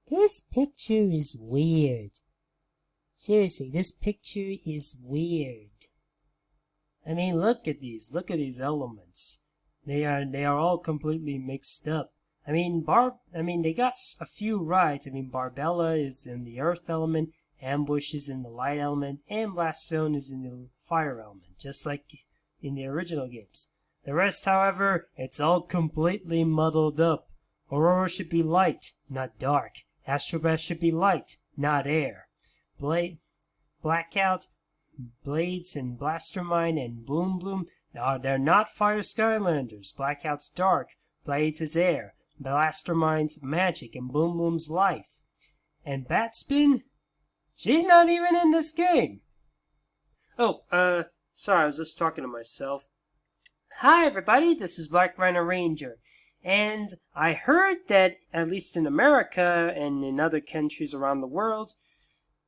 This picture is weird. Seriously, this picture is weird. I mean, look at these. Look at these elements. They are all completely mixed up. I mean, they got a few right. I mean, Barbella is in the earth element, Ambush is in the light element, and Blast Zone is in the fire element, just like in the original games. The rest, however, it's all completely muddled up. Aurora should be light, not dark. Astrobath should be light, not air. Blackout, Blades, and Blastermine, and Bloom, they're not Fire Skylanders. Blackout's dark, Blades is air, Blastermine's magic, and Bloom's life. And Batspin? She's not even in this game. Oh, sorry, I was just talking to myself. Hi everybody, this is Black Rhino Ranger. And I heard that, at least in America and in other countries around the world,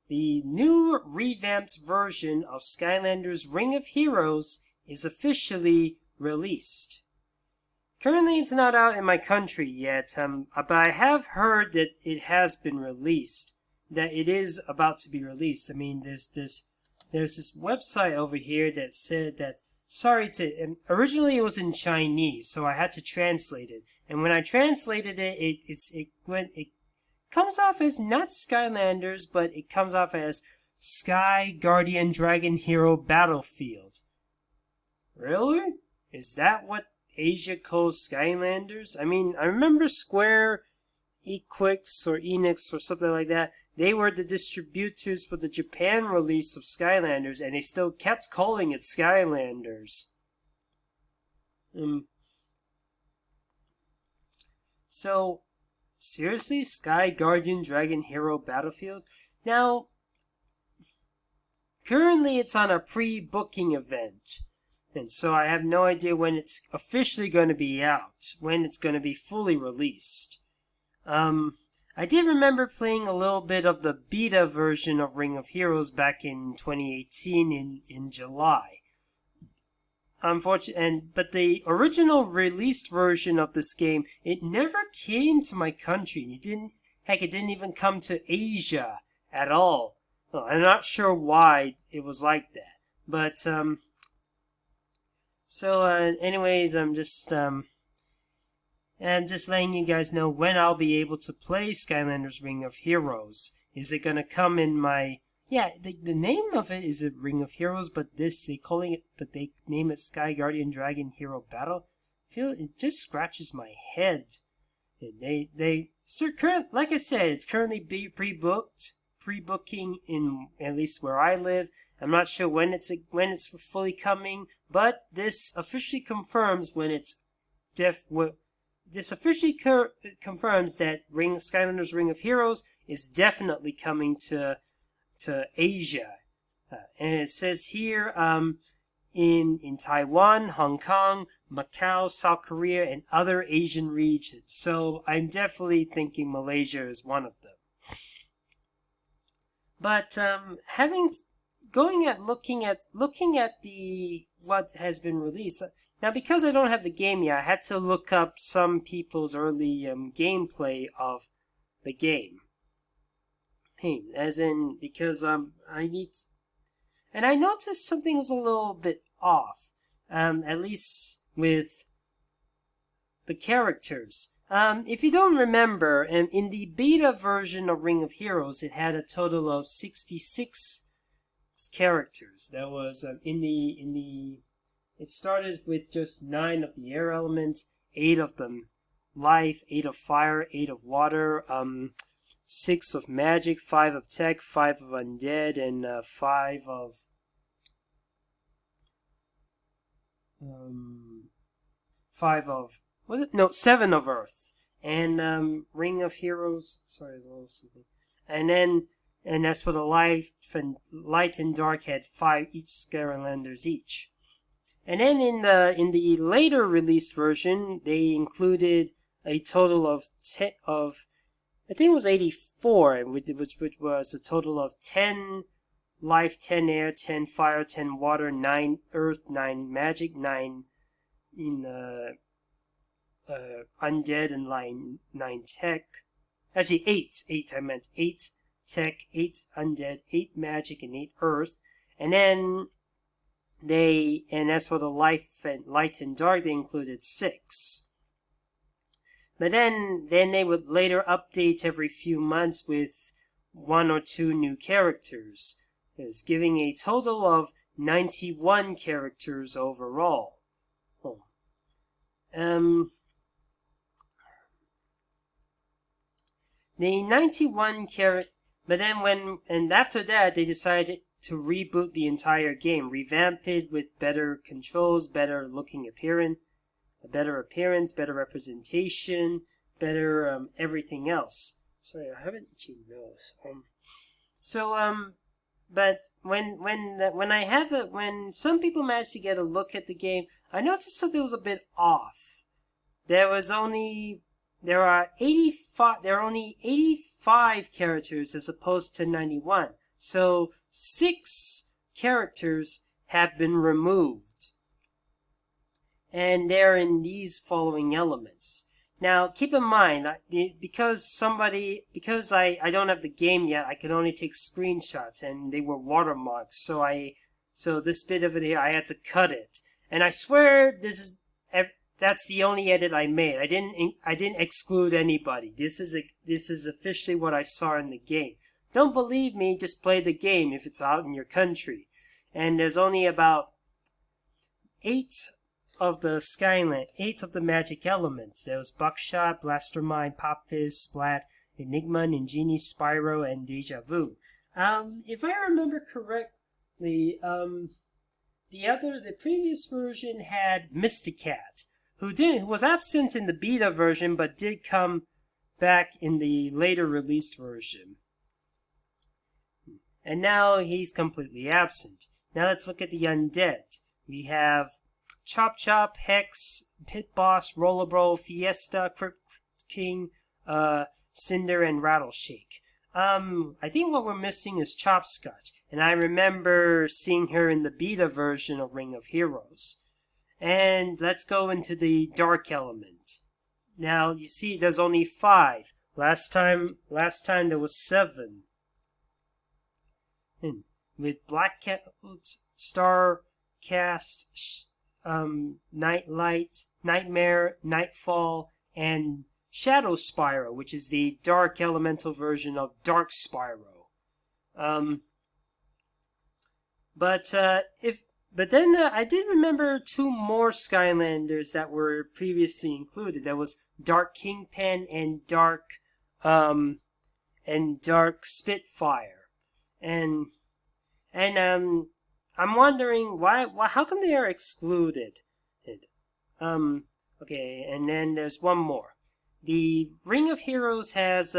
the new revamped version of Skylanders Ring of Heroes is officially released. Currently it's not out in my country yet, but I have heard that it has been released, that it is about to be released. I mean, there's this website over here that said that, originally it was in Chinese, so I had to translate it. And when I translated it, it comes off as not Skylanders, but it comes off as Sky Guardian Dragon Hero Battlefield. Really? Is that what Asia calls Skylanders? I mean, I remember Square Enix or Enix or something like that. They were the distributors for the Japan release of Skylanders, and they still kept calling it Skylanders. So, seriously? Sky Guardian Dragon Hero Battlefield? Now, currently it's on a pre-booking event. And so I have no idea when it's officially going to be out, when it's going to be fully released. I did remember playing a little bit of the beta version of Ring of Heroes back in 2018 in July. But the original released version of this game, it never came to my country. It didn't even come to Asia at all. Well, I'm not sure why it was like that. But, anyways, I'm just letting you guys know when I'll be able to play Skylanders Ring of Heroes. Is it gonna come in my... Yeah, the name of it is a Ring of Heroes, but they name it Sky Guardian Dragon Hero Battle. I feel it just scratches my head. And like I said, it's currently pre-booking in at least where I live. I'm not sure when it's fully coming, but this officially confirms confirms that Skylanders Ring of Heroes is definitely coming to Asia. And it says here in Taiwan, Hong Kong, Macau, South Korea, and other Asian regions. So I'm definitely thinking Malaysia is one of them. But looking at what has been released. Now, because I don't have the game yet, I had to look up some people's early gameplay of the game. Because I noticed something was a little bit off, at least with the characters. If you don't remember, in the beta version of Ring of Heroes, it had a total of 66 characters. That was it started with just 9 of the air elements, 8 of them life, 8 of fire, 8 of water, 6 of magic, 5 of tech, 5 of undead, and 5 of 7 of earth. And Ring of Heroes, sorry, there's a little something. And as for the light and dark had 5 each Skylanders each. And then in the later released version, they included a total of I think it was 84, which was a total of 10 life, 10 air, 10 fire, 10 water, 9 earth, 9 magic, 9 in undead, and 9 tech, Actually, 8. 8, I meant 8 tech, 8 undead, 8 magic, and 8 earth. And then and as for the light and dark, they included 6. But then they would later update every few months with 1 or 2 new characters. It was giving a total of 91 characters overall. Oh. The 91 character, but then after that they decided to reboot the entire game, revamp it with better controls, better appearance, better representation, better everything else. Sorry, I haven't changed those. But when some people managed to get a look at the game, I noticed something was a bit off. There are only 85 characters as opposed to 91. So 6 characters have been removed. And they're in these following elements. Now, keep in mind, because I don't have the game yet, I could only take screenshots, and they were watermarked. So this bit of it here, I had to cut it. And I swear that's the only edit I made. I didn't exclude anybody. This is officially what I saw in the game. Don't believe me, just play the game if it's out in your country. And there's only about 8 of the magic elements. There was Buckshot, Blastermine, Pop Fizz, Splat, Enigma, Ningini, Spyro, and Deja Vu. If I remember correctly, the previous version had Mysticat, who was absent in the beta version, but did come back in the later released version. And now he's completely absent. Now let's look at the undead. We have Chop Chop, Hex, Pit Boss, Rollerball, Fiesta, Crypt King, Cinder, and Rattleshake. I think what we're missing is Chopscotch, and I remember seeing her in the beta version of Ring of Heroes. And let's go into the dark element. Now you see, there's only 5. Last time there was 7. With Black Cat, Starcast, Nightlight, Nightmare, Nightfall, and Shadow Spyro, which is the dark elemental version of Dark Spyro. But then I did remember 2 more Skylanders that were previously included. There was Dark Kingpin and Dark Spitfire. And I'm wondering how come they are excluded? Okay, and then there's one more. The Ring of Heroes has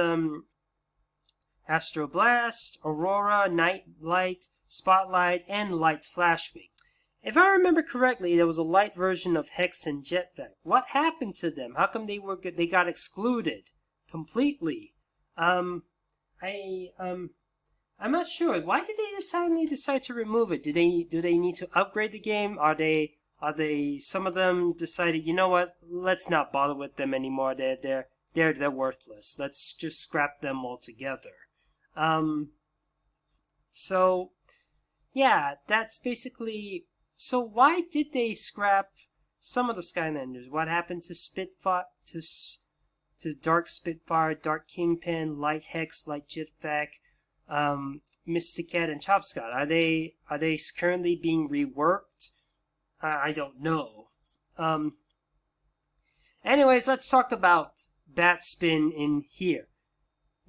Astro Blast, Aurora, Nightlight, Spotlight, and Light Flashwing. If I remember correctly, there was a light version of Hex and Jetpack. What happened to them? How come they got excluded completely? I'm not sure. Why did they suddenly decide to remove it? Do they need to upgrade the game? Are they some of them decided, you know what? Let's not bother with them anymore. They're worthless. Let's just scrap them altogether. So yeah, that's basically. So why did they scrap some of the Skylanders? What happened to Spitfire, to Dark Spitfire, Dark Kingpin, Light Hex, Light Jetpack, Mysticat, and Chopscotch? Are they currently being reworked? I don't know. Anyways, let's talk about Batspin in here.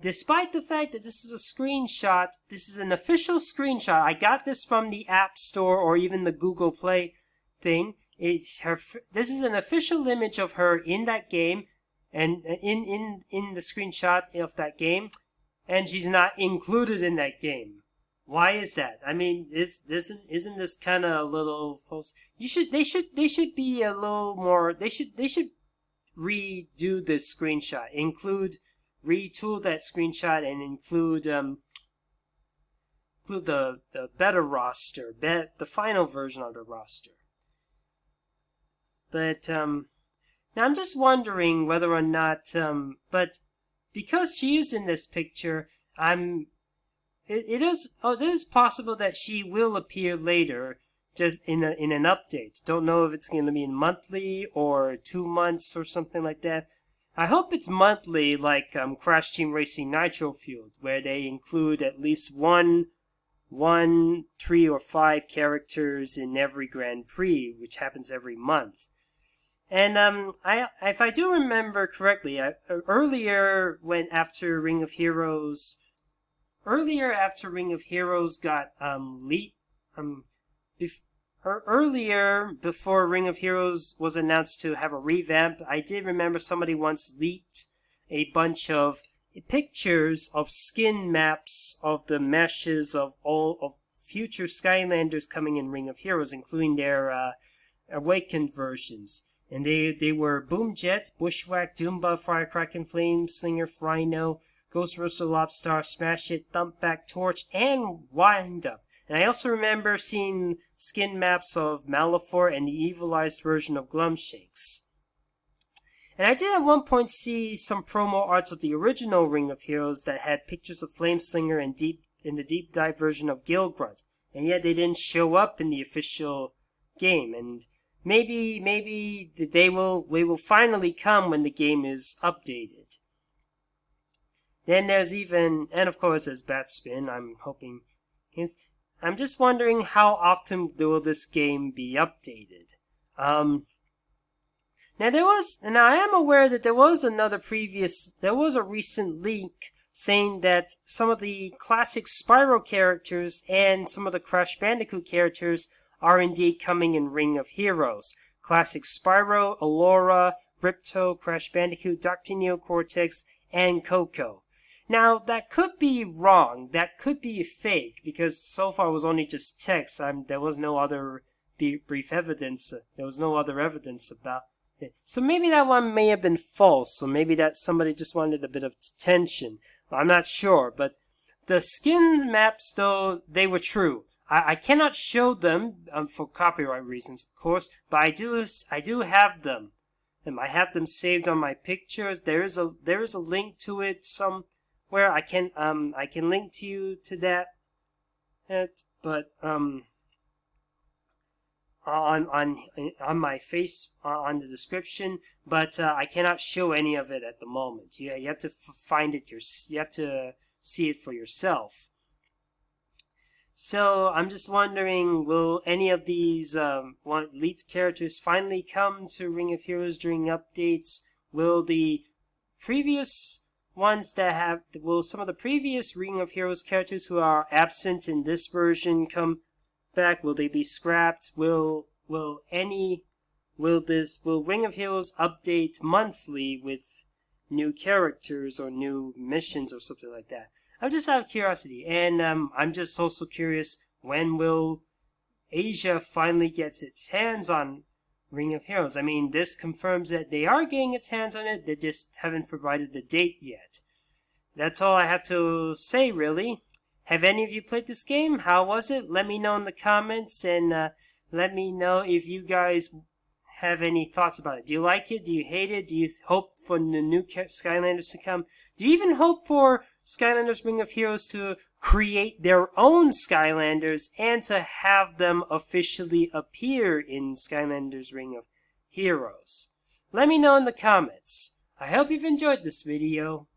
Despite the fact that this is a screenshot, this is an official screenshot. I got this from the App Store or even the Google Play thing. This is an official image of her in that game, and in the screenshot of that game, and she's not included in that game. Why is that? I mean, isn't this kind of a little false? They should be a little more. They should redo this screenshot. Retool that screenshot and include the better roster, the final version of the roster. But now I'm just wondering whether or not. But because she is in this picture, it is possible that she will appear later, just in an update. Don't know if it's going to be in monthly or 2 months or something like that. I hope it's monthly, like Crash Team Racing Nitro Fueled, where they include at least one, 3, or 5 characters in every Grand Prix, which happens every month. And if I do remember correctly, earlier after Ring of Heroes got leaked, earlier before Ring of Heroes was announced to have a revamp, I did remember somebody once leaked a bunch of pictures of skin maps of the meshes of all of future Skylanders coming in Ring of Heroes, including their awakened versions. And they were Boomjet, Bushwhack, Doomba, Firecracker, Flame Slinger, Rhino, Ghost Roaster, Lobstar, Smash It, Thumpback, Torch, and Wind Up. And I also remember seeing skin maps of Malifaux and the evilized version of Glumshakes. And I did at one point see some promo arts of the original Ring of Heroes that had pictures of Flameslinger and the deep dive version of Gilgrunt, and yet they didn't show up in the official game. And maybe they will finally come when the game is updated. Then there's even, and of course there's Batspin. I'm hoping games. I'm just wondering how often will this game be updated. Now I am aware that there was a recent leak saying that some of the classic Spyro characters and some of the Crash Bandicoot characters are indeed coming in Ring of Heroes. Classic Spyro, Allura, Ripto, Crash Bandicoot, Dr. Neocortex, and Coco. Now, that could be wrong. That could be fake, because so far it was only just text. There was no other brief evidence. There was no other evidence about it. So maybe that one may have been false, or maybe that somebody just wanted a bit of attention. I'm not sure, but the skin maps, though, they were true. I cannot show them for copyright reasons, of course, but I do have them. And I have them saved on my pictures. There is a link to it somewhere. I can link to you to that. But on my face on the description, but I cannot show any of it at the moment. You have to find it. You have to see it for yourself. So I'm just wondering, will any of these leaked characters finally come to Ring of Heroes during updates? Will some of the previous Ring of Heroes characters who are absent in this version come back? Will they be scrapped? Will Ring of Heroes update monthly with new characters or new missions or something like that? I'm just out of curiosity, and I'm just also curious, when will Asia finally get its hands on Ring of Heroes? I mean, this confirms that they are getting its hands on it, they just haven't provided the date yet. That's all I have to say, really. Have any of you played this game? How was it? Let me know in the comments, and let me know if you guys have any thoughts about it. Do you like it? Do you hate it? Do you hope for the new Skylanders to come? Do you even hope for Skylanders Ring of Heroes to create their own Skylanders and to have them officially appear in Skylanders Ring of Heroes? Let me know in the comments. I hope you've enjoyed this video.